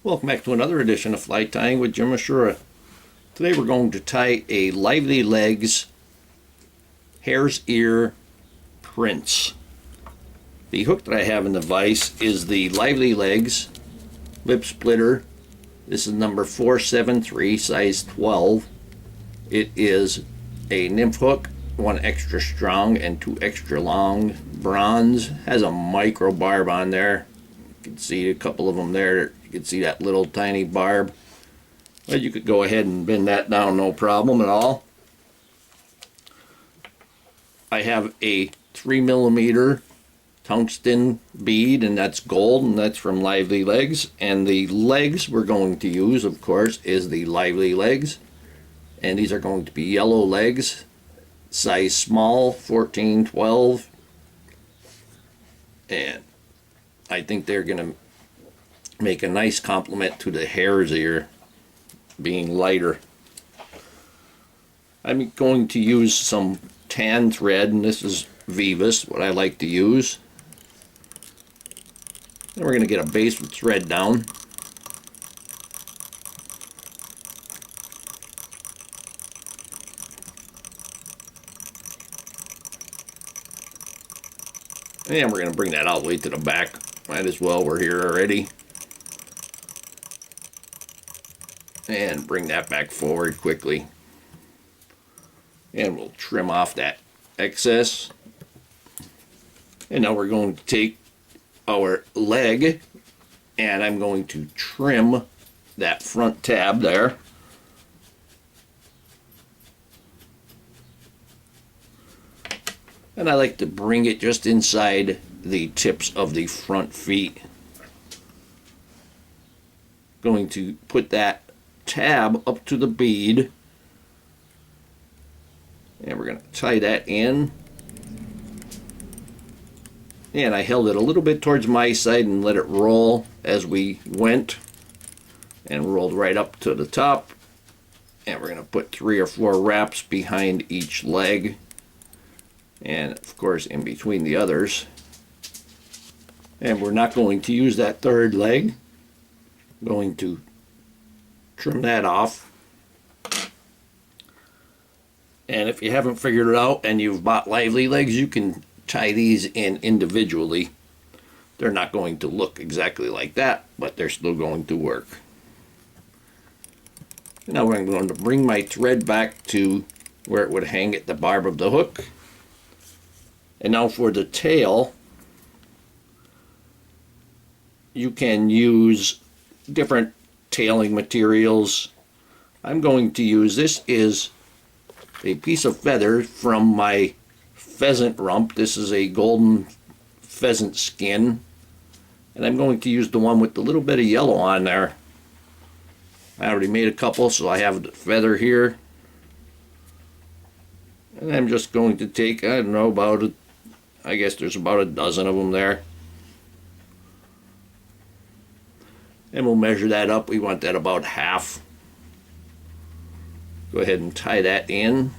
Welcome back to another edition of Fly Tying with Jim Misiura. Today we're going to tie a LivelyLegz hare's ear prince. The hook that I have in the vise is the LivelyLegz lip splitter. This is number 473, size 12. It is a Nymph hook, one extra strong and two extra long, bronze. Has a micro barb on there. You can see a couple of them there. You can see that little tiny barb. But you could go ahead and bend that down, no problem at all. I have a 3mm tungsten bead, and that's gold, and that's from LivelyLegz. And the legs we're going to use, of course, is the LivelyLegz. And these are going to be yellow legs, size small, 14, 12. And I think they're going to make a nice complement to the hare's ear, being lighter. I'm going to use some tan thread, and this is Vivus, what I like to use. Then we're going to get a base with thread down. And we're going to bring that all the way to the back. Might as well, we're here already. And bring that back forward quickly. And we'll trim off that excess. And now we're going to take our leg, and I'm going to trim that front tab there. And I like to bring it just inside the tips of the front feet. Going to put that tab up to the bead, and we're going to tie that in. And I held it a little bit towards my side and let it roll as we went, and rolled right up to the top. And we're going to put 3 or 4 wraps behind each leg, and of course in between the others. And we're not going to use that third leg. I'm going to trim that off. And if you haven't figured it out and you've bought LivelyLegz, you can tie these in individually. They're not going to look exactly like that, but they're still going to work. Now I'm going to bring my thread back to where it would hang at the barb of the hook. And now for the tail, you can use different tailing materials. I'm going to use, this is a piece of feather from my pheasant rump. This is a golden pheasant skin, and I'm going to use the one with the little bit of yellow on there. I already made a couple, so I have the feather here, and I'm just going to take, I don't know, about I guess there's about a dozen of them there. And we'll measure that up. We want that about half. Go ahead and tie that in.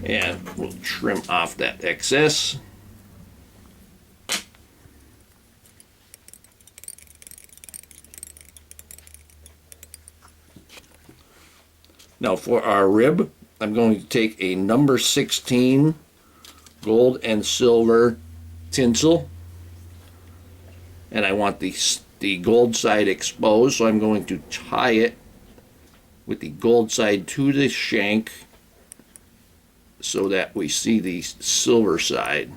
And we'll trim off that excess. Now for our rib, I'm going to take a number 16 gold and silver tinsel, and I want the gold side exposed, so I'm going to tie it with the gold side to the shank so that we see the silver side.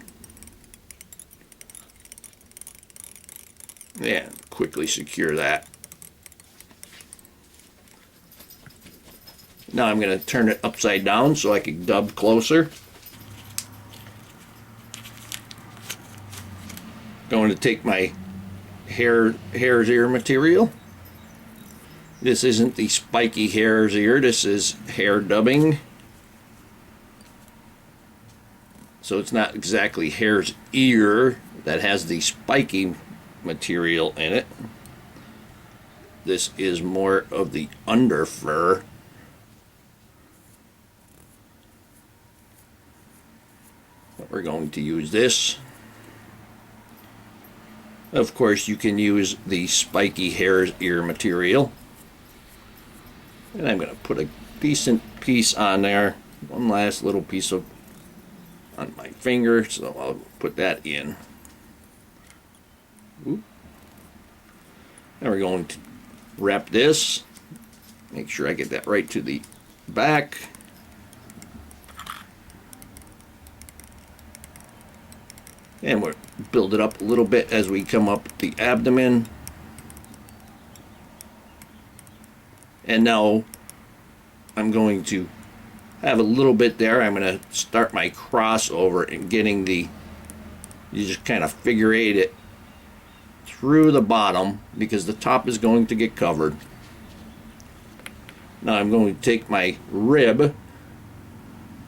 And quickly secure that. Now I'm going to turn it upside down so I can dub closer. Going to take my hare's ear material. This isn't the spiky hare's ear, this is hair dubbing. So it's not exactly hare's ear that has the spiky material in it. This is more of the under fur. we're going to use this. Of course, you can use the spiky hare's ear material. And I'm going to put a decent piece on there. One last little piece on my finger, so I'll put that in. Oop. Now we're going to wrap this. Make sure I get that right to the back. And we'll build it up a little bit as we come up the abdomen. And now I'm going to have a little bit there. I'm going to start my crossover and getting the, you just kind of figure eight it through the bottom because the top is going to get covered. Now I'm going to take my rib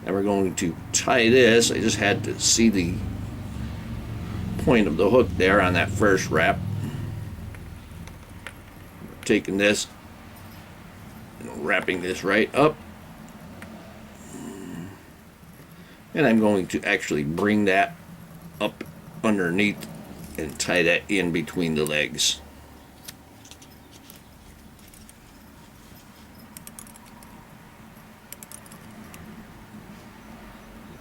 and we're going to tie this. I just had to see the point of the hook there on that first wrap. Taking this and wrapping this right up. And I'm going to actually bring that up underneath and tie that in between the legs.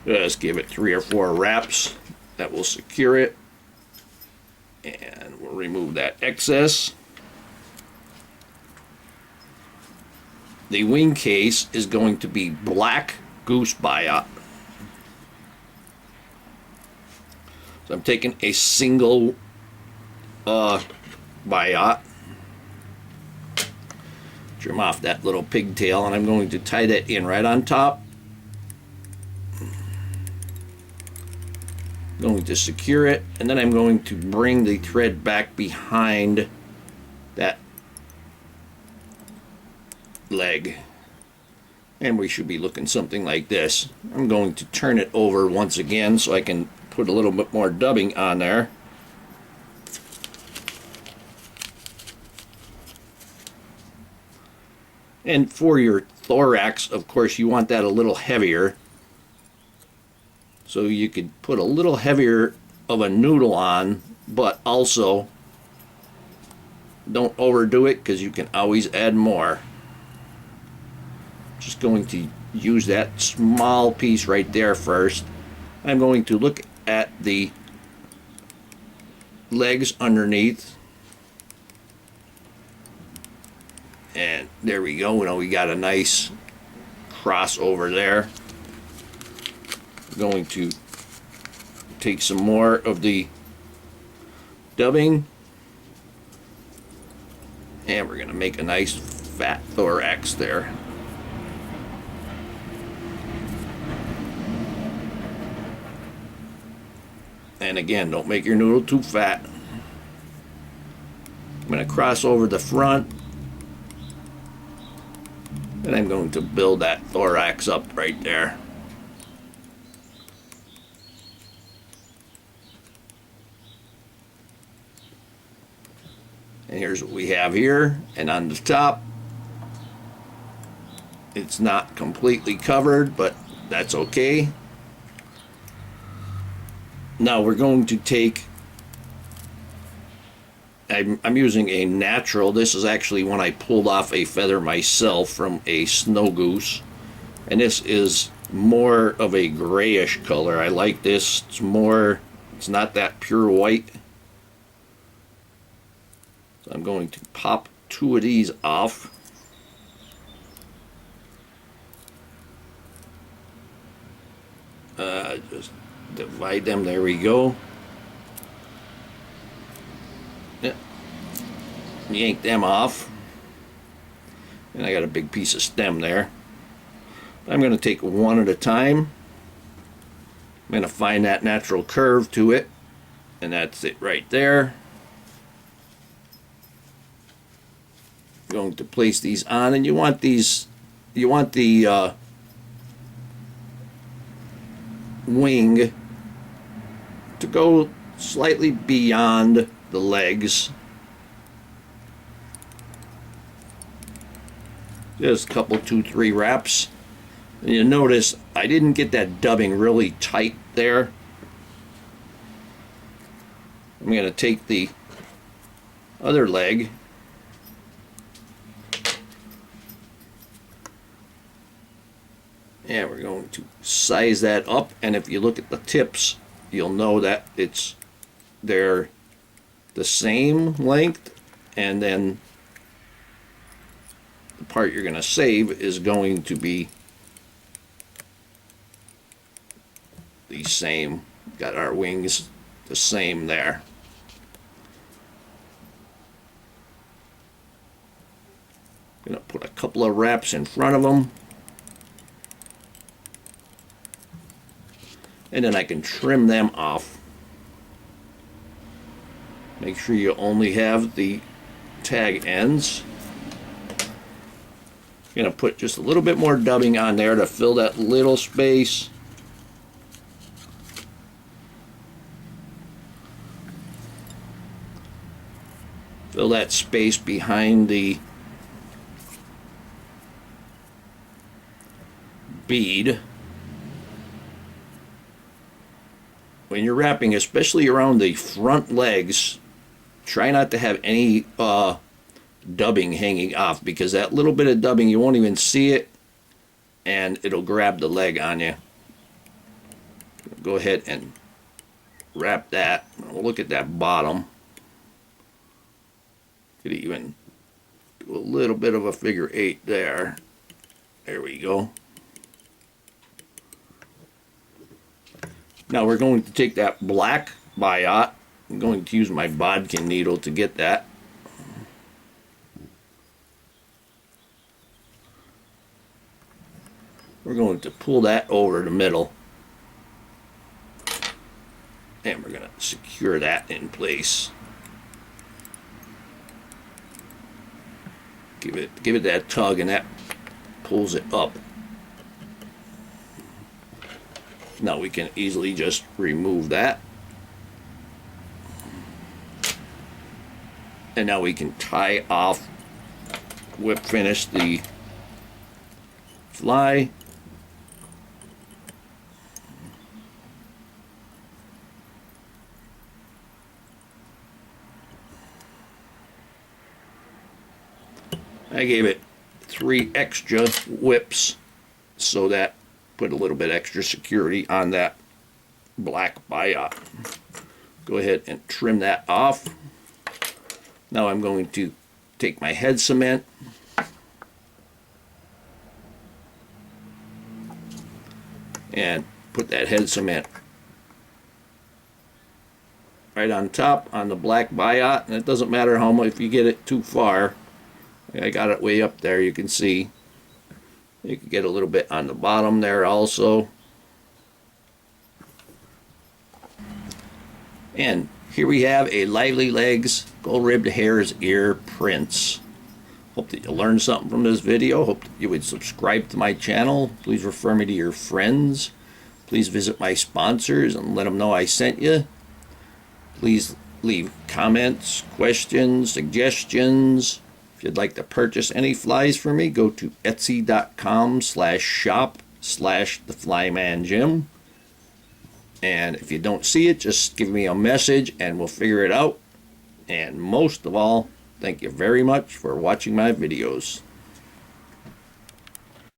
Just give it 3 or 4 wraps. That will secure it. And we'll remove that excess. The wing case is going to be black Goose Biot. So I'm taking a single Biot. Trim off that little pigtail and I'm going to tie that in right on top. Going to secure it, and then I'm going to bring the thread back behind that leg, and we should be looking something like this. I'm going to turn it over once again so I can put a little bit more dubbing on there. And for your thorax, of course, you want that a little heavier. So you could put a little heavier of a noodle on, but also don't overdo it because you can always add more. Just going to use that small piece right there first. I'm going to look at the legs underneath. And there we go. Now we got a nice crossover there. Going to take some more of the dubbing and we're going to make a nice fat thorax there. And again, don't make your noodle too fat. I'm going to cross over the front and I'm going to build that thorax up right there. And here's what we have here, and on the top it's not completely covered, but that's okay. Now we're going to take, I'm using a natural, this is actually when I pulled off a feather myself from a snow goose, and this is more of a grayish color. I like this, it's not that pure white. I'm going to pop 2 of these off. Just divide them. There we go. Yeah. Yank them off. And I got a big piece of stem there. I'm going to take one at a time. I'm going to find that natural curve to it. And that's it right there. Going to place these on, and you want the wing to go slightly beyond the legs. Just a couple, 2, 3 wraps. And you notice I didn't get that dubbing really tight there. I'm going to take the other leg and we're going to size that up, and if you look at the tips, you'll know that they're the same length, and then the part you're going to save is going to be the same. Got our wings the same there. Gonna put a couple of wraps in front of them, and then I can trim them off. Make sure you only have the tag ends. Gonna put just a little bit more dubbing on there to fill that little space. Fill that space behind the bead. When you're wrapping, especially around the front legs, try not to have any dubbing hanging off, because that little bit of dubbing, you won't even see it and it'll grab the leg on you. Go ahead and wrap that. We'll look at that bottom. Could even do a little bit of a figure 8 there. There we go. Now we're going to take that black Biot. I'm going to use my bodkin needle to get that. We're going to pull that over the middle, and we're going to secure that in place. Give it that tug, and that pulls it up. Now we can easily just remove that. And now we can tie off, whip finish the fly. I gave it 3 extra whips so that put a little bit extra security on that black Biot. Go ahead and trim that off. Now I'm going to take my head cement and put that head cement right on top on the black Biot, and it doesn't matter how much, if you get it too far. I got it way up there, you can see. You can get a little bit on the bottom there also. And here we have a LivelyLegz gold-ribbed hare's ear prints. Hope that you learned something from this video. Hope that you would subscribe to my channel. Please refer me to your friends. Please visit my sponsors and let them know I sent you. Please leave comments, questions, suggestions. If you'd like to purchase any flies for me, go to etsy.com/shop/theflymanjim. And if you don't see it, just give me a message and we'll figure it out. And most of all, thank you very much for watching my videos.